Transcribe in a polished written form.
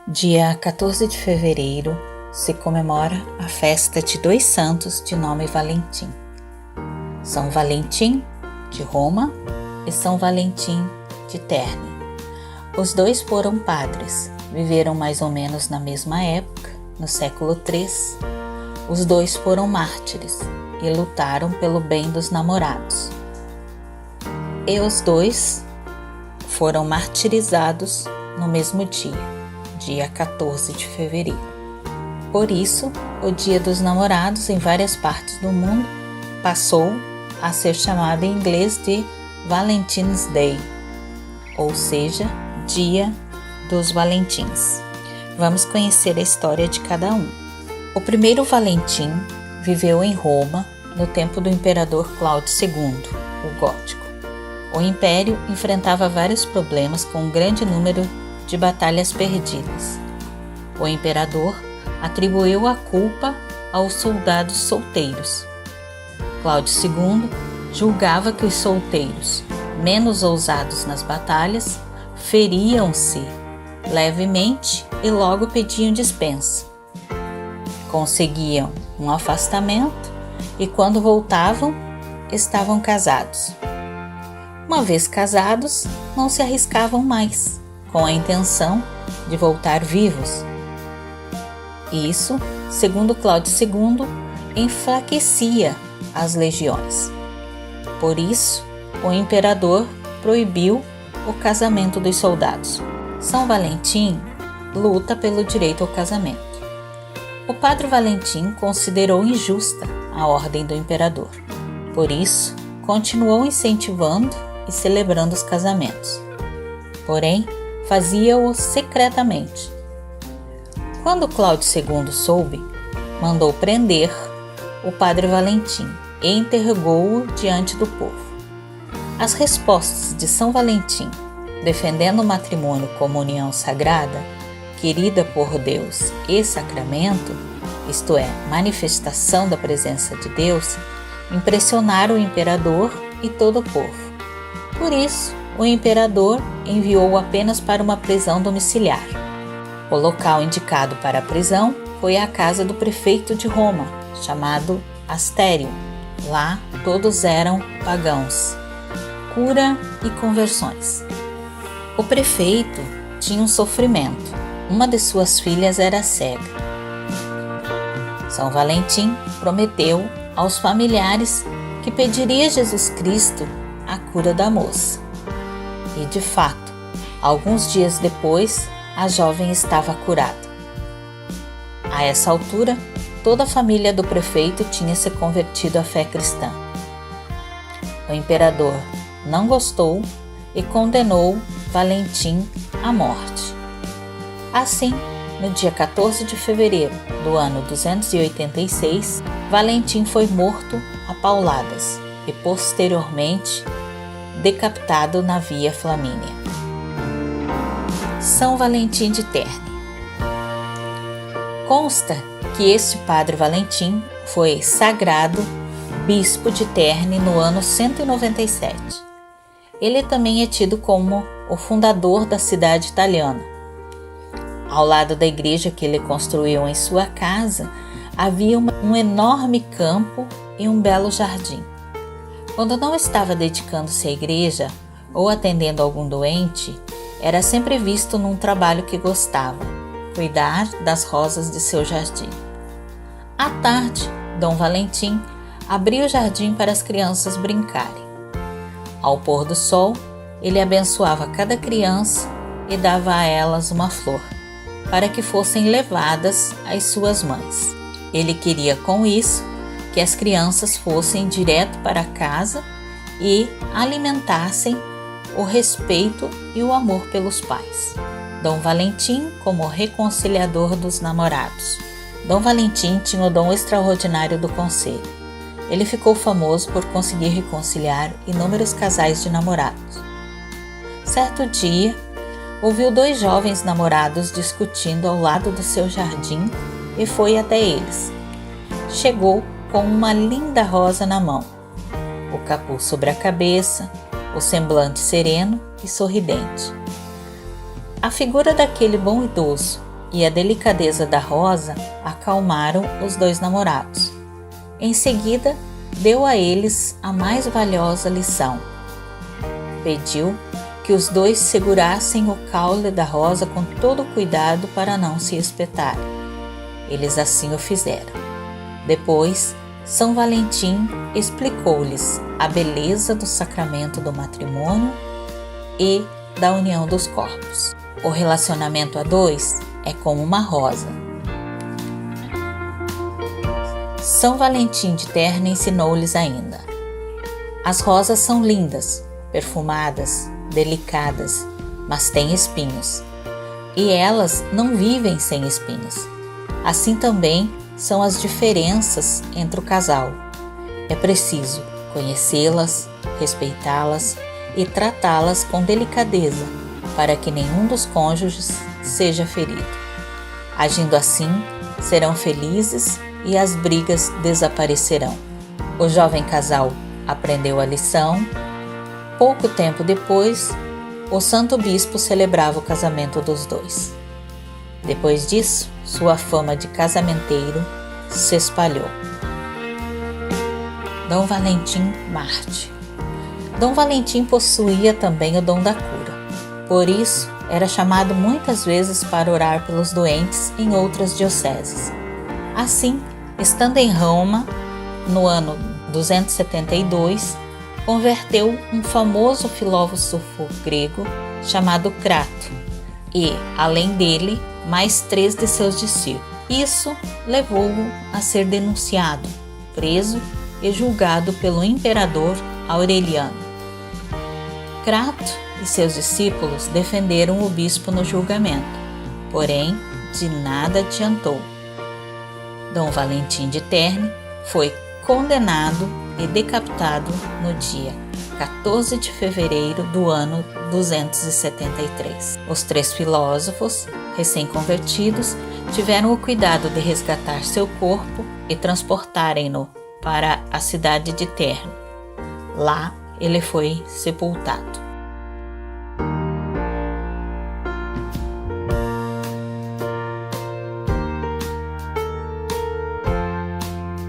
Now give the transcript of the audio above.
Dia 14 de fevereiro se comemora a festa de dois santos de nome Valentim. São Valentim de Roma e São Valentim de Terni. Os dois foram padres, viveram mais ou menos na mesma época, no século III. Os dois foram mártires e lutaram pelo bem dos namorados. E os dois foram martirizados no mesmo dia 14 de fevereiro. Por isso, o Dia dos Namorados em várias partes do mundo passou a ser chamado em inglês de Valentine's Day, ou seja, Dia dos Valentins. Vamos conhecer a história de cada um. O primeiro Valentim viveu em Roma no tempo do imperador Cláudio II, o Gótico. O império enfrentava vários problemas com um grande número de batalhas perdidas. O imperador atribuiu a culpa aos soldados solteiros. Cláudio II julgava que os solteiros, menos ousados nas batalhas, feriam-se levemente e logo pediam dispensa. Conseguiam um afastamento e, quando voltavam, estavam casados. Uma vez casados, não se arriscavam mais, com a intenção de voltar vivos. Isso, segundo Cláudio II, enfraquecia as legiões. Por isso, o imperador proibiu o casamento dos soldados. São Valentim luta pelo direito ao casamento. O padre Valentim considerou injusta a ordem do imperador. Por isso, continuou incentivando e celebrando os casamentos. Porém, fazia-o secretamente. Quando Cláudio II soube, mandou prender o padre Valentim e interrogou-o diante do povo. As respostas de São Valentim, defendendo o matrimônio como união sagrada, querida por Deus e sacramento, isto é, manifestação da presença de Deus, impressionaram o imperador e todo o povo. Por isso, o imperador enviou-o apenas para uma prisão domiciliar. O local indicado para a prisão foi a casa do prefeito de Roma, chamado Astério. Lá, todos eram pagãos. Cura e conversões. O prefeito tinha um sofrimento. Uma de suas filhas era cega. São Valentim prometeu aos familiares que pediria a Jesus Cristo a cura da moça. E, de fato, alguns dias depois, a jovem estava curada. A essa altura, toda a família do prefeito tinha se convertido à fé cristã. O imperador não gostou e condenou Valentim à morte. Assim, no dia 14 de fevereiro do ano 286, Valentim foi morto a pauladas e, posteriormente, decapitado na Via Flamínia. São Valentim de Terni. Consta que este padre Valentim foi sagrado bispo de Terni no ano 197. Ele também é tido como o fundador da cidade italiana. Ao lado da igreja que ele construiu em sua casa, havia um enorme campo e um belo jardim. Quando não estava dedicando-se à igreja ou atendendo algum doente, era sempre visto num trabalho que gostava, cuidar das rosas de seu jardim. À tarde, Dom Valentim abria o jardim para as crianças brincarem. Ao pôr do sol, ele abençoava cada criança e dava a elas uma flor, para que fossem levadas às suas mães. Ele queria com isso que as crianças fossem direto para casa e alimentassem o respeito e o amor pelos pais. Dom Valentim como reconciliador dos namorados. Dom Valentim tinha o dom extraordinário do conselho. Ele ficou famoso por conseguir reconciliar inúmeros casais de namorados. Certo dia, ouviu dois jovens namorados discutindo ao lado do seu jardim e foi até eles. Chegou com uma linda rosa na mão, o capuz sobre a cabeça, o semblante sereno e sorridente. A figura daquele bom idoso e a delicadeza da rosa acalmaram os dois namorados. Em seguida, deu a eles a mais valiosa lição. Pediu que os dois segurassem o caule da rosa com todo cuidado para não se espetarem. Eles assim o fizeram. Depois, São Valentim explicou-lhes a beleza do sacramento do matrimônio e da união dos corpos. O relacionamento a dois é como uma rosa. São Valentim de Terni ensinou-lhes ainda: as rosas são lindas, perfumadas, delicadas, mas têm espinhos, e elas não vivem sem espinhos. Assim também são as diferenças entre o casal. É preciso conhecê-las, respeitá-las e tratá-las com delicadeza, para que nenhum dos cônjuges seja ferido. Agindo assim, serão felizes e as brigas desaparecerão. O jovem casal aprendeu a lição. Pouco tempo depois, o santo bispo celebrava o casamento dos dois. Depois disso, sua fama de casamenteiro se espalhou. Dom Valentim Marte. Dom Valentim possuía também o dom da cura. Por isso, era chamado muitas vezes para orar pelos doentes em outras dioceses. Assim, estando em Roma, no ano 272, converteu um famoso filósofo grego chamado Crato e, além dele, mais 3 de seus discípulos. Isso levou-o a ser denunciado, preso e julgado pelo imperador Aureliano. Crato e seus discípulos defenderam o bispo no julgamento, porém de nada adiantou. Dom Valentim de Terni foi condenado e decapitado no dia 14 de fevereiro do ano 273. Os 3 filósofos, recém-convertidos, tiveram o cuidado de resgatar seu corpo e transportarem-no para a cidade de Terni. Lá ele foi sepultado.